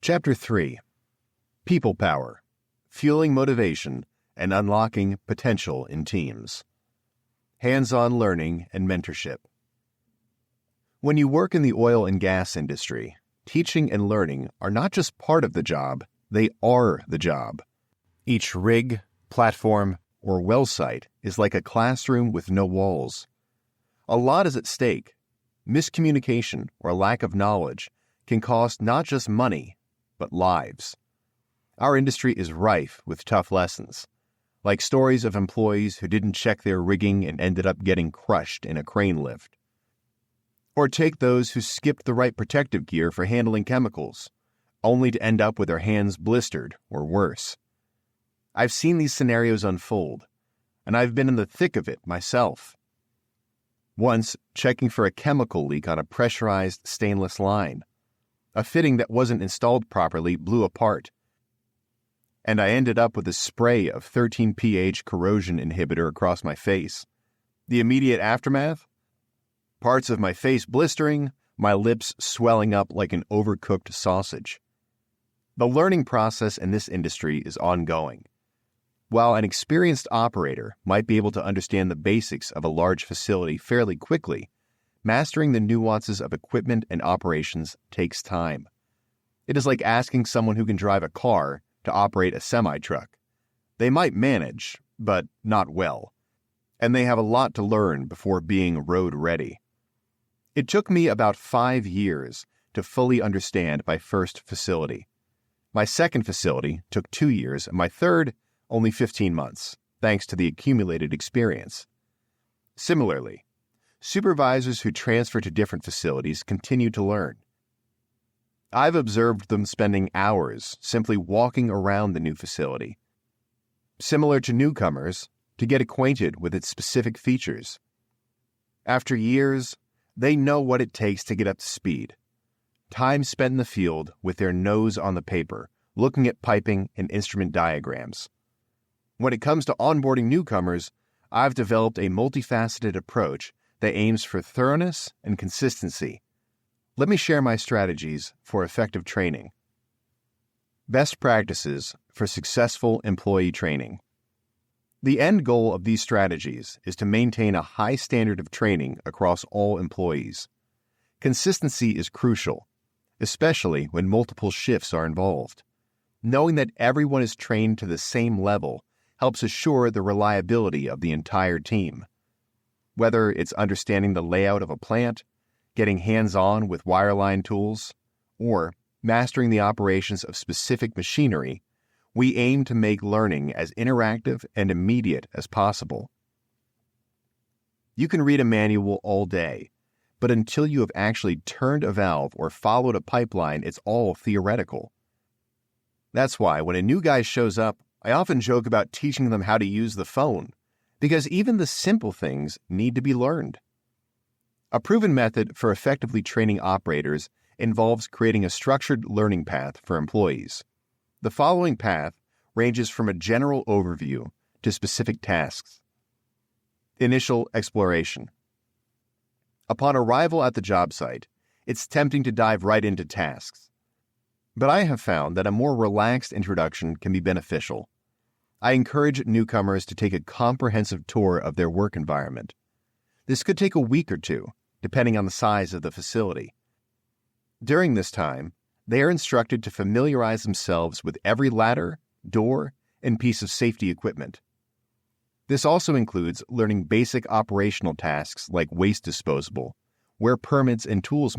Chapter 3. People Power, Fueling Motivation and Unlocking Potential in Teams. Hands-on Learning and Mentorship. When you work in the oil and gas industry, teaching and learning are not just part of the job, they are the job. Each rig, platform, or well site is like a classroom with no walls. A lot is at stake. Miscommunication or lack of knowledge can cost not just money, but lives. Our industry is rife with tough lessons, like stories of employees who didn't check their rigging and ended up getting crushed in a crane lift. Or take those who skipped the right protective gear for handling chemicals, only to end up with their hands blistered or worse. I've seen these scenarios unfold, and I've been in the thick of it myself. Once, checking for a chemical leak on a pressurized stainless line. A fitting that wasn't installed properly blew apart, and I ended up with a spray of 13 pH corrosion inhibitor across my face. The immediate aftermath? Parts of my face blistering, my lips swelling up like an overcooked sausage. The learning process in this industry is ongoing. While an experienced operator might be able to understand the basics of a large facility fairly quickly, mastering the nuances of equipment and operations takes time. It is like asking someone who can drive a car to operate a semi-truck. They might manage, but not well, and they have a lot to learn before being road ready. It took me about 5 years to fully understand my first facility. My second facility took 2 years, and my third, only 15 months, thanks to the accumulated experience. Similarly, supervisors who transfer to different facilities continue to learn. I've observed them spending hours simply walking around the new facility, similar to newcomers, to get acquainted with its specific features. After years, they know what it takes to get up to speed. Time spent in the field with their nose on the paper, looking at piping and instrument diagrams. When it comes to onboarding newcomers, I've developed a multifaceted approach that aims for thoroughness and consistency. Let me share my strategies for effective training. Best practices for successful employee training. The end goal of these strategies is to maintain a high standard of training across all employees. Consistency is crucial, especially when multiple shifts are involved. Knowing that everyone is trained to the same level helps assure the reliability of the entire team. Whether it's understanding the layout of a plant, getting hands-on with wireline tools, or mastering the operations of specific machinery, we aim to make learning as interactive and immediate as possible. You can read a manual all day, but until you have actually turned a valve or followed a pipeline, it's all theoretical. That's why when a new guy shows up, I often joke about teaching them how to use the phone, because even the simple things need to be learned. A proven method for effectively training operators involves creating a structured learning path for employees. The following path ranges from a general overview to specific tasks. Initial exploration. Upon arrival at the job site, it's tempting to dive right into tasks. But I have found that a more relaxed introduction can be beneficial. I encourage newcomers to take a comprehensive tour of their work environment. This could take a week or two, depending on the size of the facility. During this time, they are instructed to familiarize themselves with every ladder, door, and piece of safety equipment. This also includes learning basic operational tasks like waste disposal, where permits and tools